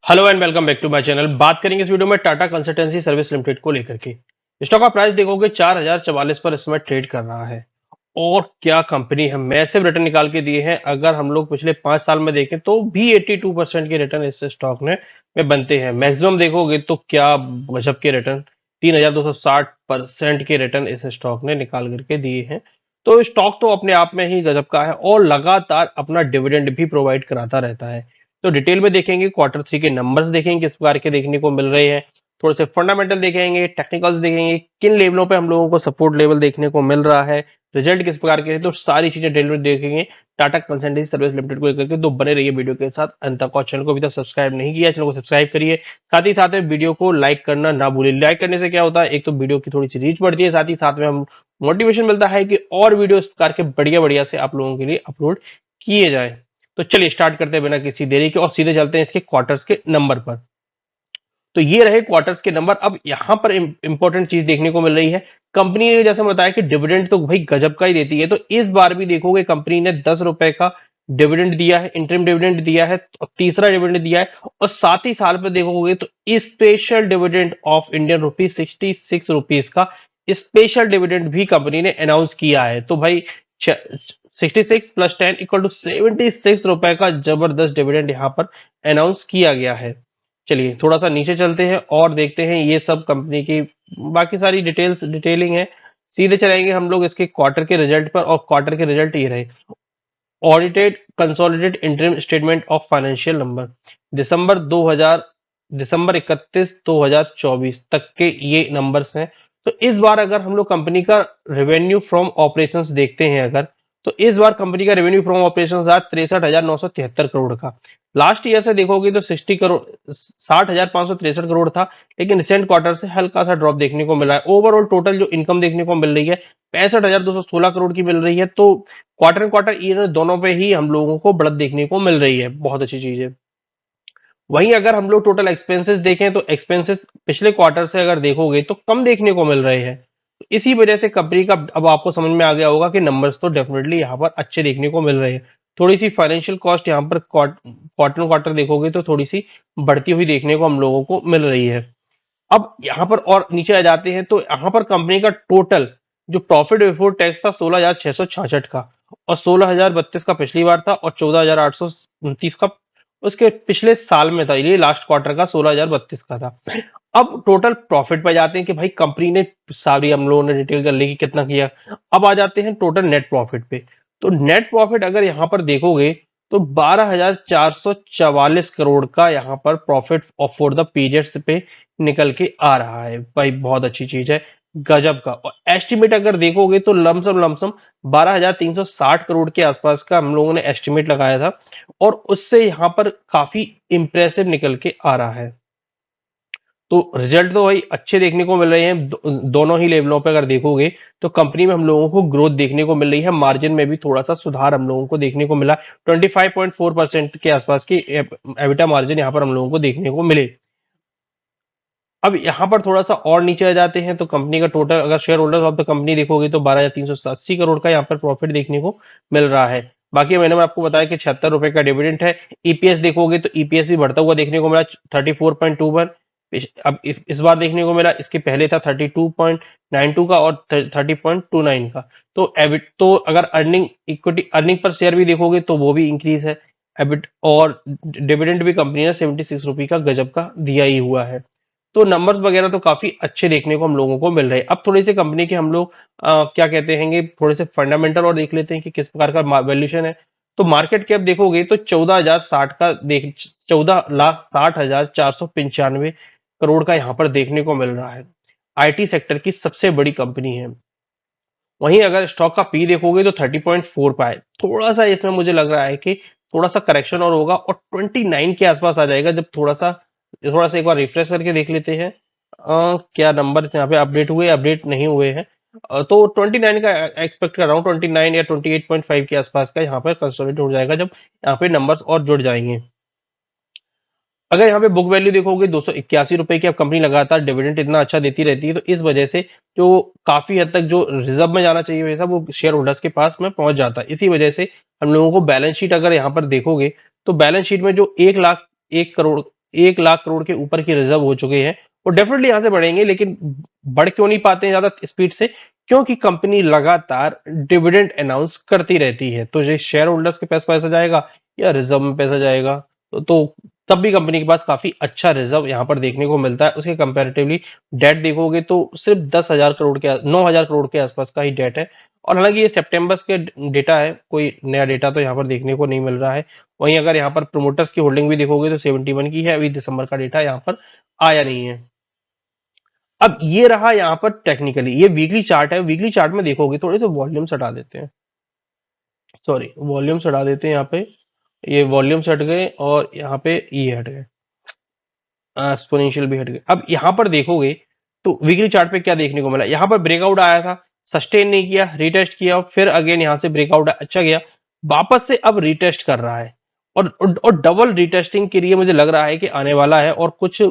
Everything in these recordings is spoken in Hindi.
Hello and welcome back to my channel. बात करेंगे इस वीडियो में टाटा कंसल्टेंसी सर्विस लिमिटेड को लेकर के। स्टॉक का प्राइस देखोगे 4044 पर इस समय ट्रेड कर रहा है। और क्या कंपनी है, मैसिव रिटर्न निकाल के दिए हैं। अगर हम लोग पिछले 5 साल में देखें तो भी 82% के रिटर्न इस स्टॉक में बनते हैं। मैक्सिमम देखोगे तो क्या गजब के रिटर्न, 3260% के रिटर्न इस स्टॉक ने निकाल करके दिए हैं। तो स्टॉक तो अपने आप में ही गजब का है और लगातार अपना डिविडेंड भी प्रोवाइड कराता रहता है। तो डिटेल में देखेंगे, क्वार्टर 3 के नंबर्स देखेंगे किस प्रकार के देखने को मिल रहे हैं, थोड़े से फंडामेंटल देखेंगे, टेक्निकल्स देखेंगे, किन लेवलों पे हम लोगों को सपोर्ट लेवल देखने को मिल रहा है, रिजल्ट किस प्रकार के हैं। तो सारी चीजें डिटेल में देखेंगे टाटा कंसल्टेंसी सर्विस लिमिटेड को लेकर के। तो बने रहिए वीडियो के साथ अंत तक। और चैनल को अभी तक सब्सक्राइब नहीं किया, चैनल को सब्सक्राइब करिए। साथ ही साथ में वीडियो को लाइक करना ना भूलिए। लाइक करने से क्या होता है, एक तो वीडियो की थोड़ी सी रीच बढ़ती है, साथ ही साथ में हम मोटिवेशन मिलता है कि और वीडियो इस प्रकार के बढ़िया बढ़िया से आप लोगों के लिए अपलोड किए जाए। तो चलिए स्टार्ट करते हैं बिना किसी देरी के और सीधे चलते हैं इसके क्वार्टर्स के नंबर पर। तो ये रहे क्वार्टर्स के नंबर। अब यहां पर इंपॉर्टेंट चीज देखने को मिल रही है, कंपनी ने जैसे बताया कि डिविडेंड तो भाई गजब का ही देती है। तो इस बार भी देखोगे कंपनी ने 10 रुपए का डिविडेंड दिया है, इंटरिम डिविडेंड दिया है और तीसरा डिविडेंड दिया है। और साथ ही साल पर देखोगे तो special dividend of Indian rupees 66 rupees का स्पेशल डिविडेंड भी कंपनी ने अनाउंस किया है। तो भाई 66 + 10 = 76 रुपए का जबरदस्त डिविडेंड यहाँ पर अनाउंस किया गया है। चलिए थोड़ा सा नीचे चलते हैं और देखते हैं ये सब कंपनी की बाकी सारी डिटेलिंग है। सीधे चलेंगे हम लोग इसके क्वार्टर के रिजल्ट पर। और क्वार्टर के रिजल्ट ये रहे, audited consolidated interim statement of financial number दिसंबर 31 2024 तक के ये नंबर्स हैं। तो इस बार अगर हम लोग कंपनी का रेवेन्यू फ्रॉम ऑपरेशंस देखते हैं अगर, तो इस बार कंपनी का रेवेन्यू फ्रॉम ऑपरेशंस आज 63,973 करोड़ का। लास्ट ईयर से देखोगे तो 60,563 करोड़ था, लेकिन रिसेंट क्वार्टर से हल्का सा ड्रॉप देखने को मिला है। ओवरऑल टोटल जो इनकम देखने को मिल रही है 65,216 करोड़ की मिल रही है। तो क्वार्टर एंड क्वार्टर ईयर दोनों पे ही हम लोगों को बढ़त देखने को मिल रही है, बहुत अच्छी चीज है। वहीं अगर हम लोग टोटल एक्सपेंसेस देखें तो एक्सपेंसेस पिछले क्वार्टर से अगर देखोगे तो कम देखने को मिल रहे हैं। तो इसी वजह से कंपनी का अब आपको समझ में आ गया होगा कि नंबर्स तो डेफिनेटली यहाँ पर अच्छे देखने को मिल रहे हैं। थोड़ी सी फाइनेंशियल कॉस्ट यहाँ पर क्वार्टर क्वार्टर देखोगे तो थोड़ी सी बढ़ती हुई देखने को हम लोगों को मिल रही है। अब यहाँ पर और नीचे आ जाते हैं तो यहाँ पर कंपनी का टोटल जो प्रॉफिट बिफोर टैक्स था 16,666 का, और 16,032 का पिछली बार था, और 14,829 का उसके पिछले साल में था। ये लास्ट क्वार्टर का 16,032 का था। अब टोटल प्रॉफिट पे जाते हैं कि भाई कंपनी ने सारी हम लोगों ने डिटेल कर ली कि कितना किया। अब आ जाते हैं टोटल नेट प्रॉफिट पे। तो नेट प्रॉफिट अगर यहाँ पर देखोगे तो 12,444 करोड़ का यहाँ पर प्रॉफिट फॉर द पीरियड्स पे निकल के आ रहा है। भाई बहुत अच्छी चीज है, गजब का। और एस्टिमेट अगर देखोगे तो लमसम 12,360 करोड़ के आसपास का हम लोगों ने एस्टिमेट लगाया था, और उससे यहाँ पर काफी इंप्रेसिव निकल के आ रहा है। तो रिजल्ट तो भाई अच्छे देखने को मिल रहे हैं दोनों ही लेवलों पे अगर देखोगे तो कंपनी में हम लोगों को ग्रोथ देखने को मिल रही है। मार्जिन में भी थोड़ा सा सुधार हम लोगों को देखने को मिला। 25.4% के आसपास की एबिटा मार्जिन यहाँ पर हम लोगों को देखने को मिले। अब यहाँ पर थोड़ा सा और नीचे आ जाते हैं तो कंपनी का टोटल अगर share holders of the company देखोगे तो 12,380 करोड़ का यहाँ पर प्रॉफिट देखने को मिल रहा है। बाकी मैंने आपको बताया कि 76 रुपए का डिविडेंड है। ईपीएस देखोगे तो ईपीएस भी बढ़ता हुआ देखने को मिला, 34.21। अब इस बार देखने को मिला, इसके पहले था 32.92 का और 30.29 का। तो एबिट तो अगर earning equity earning per share भी देखोगे तो वो भी इंक्रीज है। एबिट और डिविडेंड भी कंपनी ने 76 रुपये का गजब का दिया ही हुआ है। तो नंबर्स वगैरह तो काफी अच्छे देखने को हम लोगों को मिल रहे हैं। अब थोड़ी सी कंपनी के हम लोग क्या कहते हैं, थोड़े से फंडामेंटल और देख लेते हैं कि किस प्रकार का वैल्यूएशन है। तो मार्केट कैप देखोगे तो 14,060 का देख 14,60,495 करोड़ का यहाँ पर देखने को मिल रहा है। आईटी सेक्टर की सबसे बड़ी कंपनी है। वहीं अगर स्टॉक का पी देखोगे तो 30.4 का है। थोड़ा सा इसमें मुझे लग रहा है कि थोड़ा सा करेक्शन और होगा और 29 के आसपास आ जाएगा। जब थोड़ा सा एक बार रिफ्रेश करके देख लेते हैं क्या नंबर यहाँ पे अपडेट हुए, अपडेट नहीं हुए हैं। तो 29 का एक्सपेक्ट कर रहा हूँ, 29 या 28.5 के आसपास का यहाँ पर कंसोलिडेट हो जाएगा जब यहाँ पे नंबर्स और जुड़ जाएंगे। अगर यहाँ पे बुक वैल्यू देखोगे 281 रुपए की, अब कंपनी लगातार डिविडेंड इतना अच्छा देती रहती है तो इस वजह से जो काफी हद तक जो रिजर्व में जाना चाहिए वैसा वो शेयर होल्डर्स के पास में पहुंच जाता है। इसी वजह से हम लोगों को बैलेंस शीट अगर यहाँ पर देखोगे तो बैलेंस शीट में जो 1 लाख 1 करोड़ 1 लाख करोड़ के ऊपर की रिजर्व हो चुके हैं। वो डेफिनेटली यहाँ से बढ़ेंगे, लेकिन बढ़ क्यों नहीं पाते हैं ज्यादा स्पीड से? क्योंकि कंपनी लगातार डिविडेंड अनाउंस करती रहती है। तो ये शेयर होल्डर्स के पास पैसा जाएगा या रिजर्व में पैसा जाएगा? तो तब भी कंपनी के पास काफी अच्छा रिजर्व यहाँ पर देखने को मिलता है। उसके कंपैरेटिवली डेट देखोगे तो सिर्फ 10,000 करोड़ के 9,000 करोड़ के आसपास का ही डेट है। और हालांकि ये सितंबर के डेटा है, कोई नया डेटा तो यहाँ पर देखने को नहीं मिल रहा है। वहीं अगर यहाँ पर प्रोमोटर्स की होल्डिंग भी देखोगे तो 71 की है। अभी दिसंबर का डेटा यहाँ पर आया नहीं है। अब ये रहा यहाँ पर टेक्निकली, ये वीकली चार्ट है। वीकली चार्ट में देखोगे, थोड़े से वॉल्यूम्स हटा देते हैं, सॉरी वॉल्यूम्स हटा देते हैं। यहाँ पे ये वॉल्यूम्स हट गए और यहाँ पे ये हट गए, एक्सपोनेंशियल भी हट गए। अब यहाँ पर देखोगे तो वीकली चार्ट पे क्या देखने को मिला, यहाँ पर ब्रेकआउट आया था, सस्टेन नहीं किया, रिटेस्ट किया, फिर अगेन यहाँ से ब्रेकआउट अच्छा गया, वापस से अब रिटेस्ट कर रहा है। और डबल रिटेस्टिंग के लिए मुझे लग रहा है कि आने वाला है, और कुछ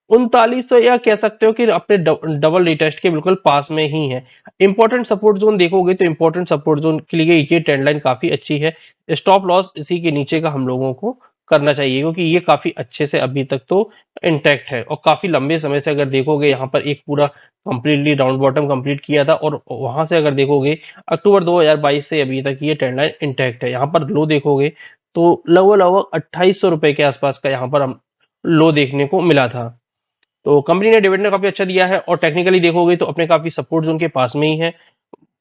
39, तो या कह सकते हो कि अपने डबल रिटेस्ट के बिल्कुल पास में ही है। इंपॉर्टेंट सपोर्ट जोन देखोगे तो इंपॉर्टेंट सपोर्ट जोन के लिए ये ट्रेंड लाइन काफी अच्छी है। स्टॉप लॉस इसी के नीचे का हम लोगों को करना चाहिए, क्योंकि ये काफी अच्छे से अभी तक तो इंटैक्ट है। और काफी लंबे समय से अगर देखोगे, यहाँ पर एक पूरा कंप्लीटली राउंड बॉटम कंप्लीट किया था, और वहां से अगर देखोगे अक्टूबर 2022 से अभी तक ये ट्रेंड लाइन इंटैक्ट है। यहाँ पर लो देखोगे तो लगभग लगभग 2800 रुपए के आसपास का यहाँ पर हम लो देखने को मिला था। तो कंपनी ने डिविडेंड काफी अच्छा दिया है, और टेक्निकली देखोगे तो अपने काफी सपोर्ट जोन के पास में ही है।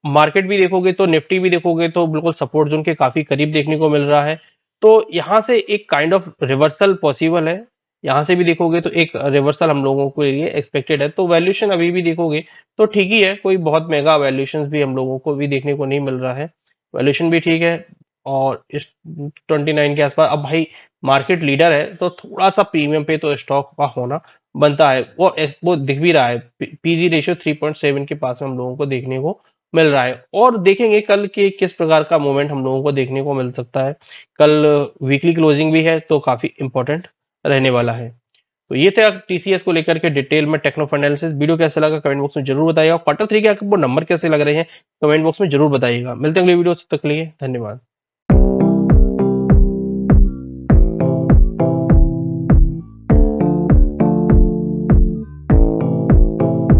मार्केट भी देखोगे तो निफ्टी भी देखोगे तो बिल्कुल सपोर्ट जोन के काफी करीब देखने को मिल रहा है। तो यहाँ से एक काइंड ऑफ रिवर्सल पॉसिबल है। यहाँ से भी देखोगे तो एक रिवर्सल हम लोगों के लिए एक्सपेक्टेड है। तो वैल्यूएशन अभी भी देखोगे तो ठीक ही है, कोई बहुत महंगा वैल्यूएशन भी हम लोगों को भी देखने को नहीं मिल रहा है। वैल्यूएशन भी ठीक है, और इस 29 के आसपास। अब भाई मार्केट लीडर है तो थोड़ा सा प्रीमियम पे तो स्टॉक का होना बनता है। वो दिख भी रहा है, पीजी रेशियो 3.7 के पास में हम लोगों को देखने को मिल रहा है। और देखेंगे कल के किस प्रकार का मूवमेंट हम लोगों को देखने को मिल सकता है। कल वीकली क्लोजिंग भी है तो काफी इंपॉर्टेंट रहने वाला है। तो ये था टीसीएस को लेकर के डिटेल में टेक्नो एनालिसिस। वीडियो कैसा लगा कमेंट बॉक्स में जरूर बताइएगा। क्वार्टर 3 के आपको नंबर कैसे लग रहे हैं कमेंट बॉक्स में जरूर बताइएगा। मिलते हैं अगली वीडियो, तब तक के लिए धन्यवाद।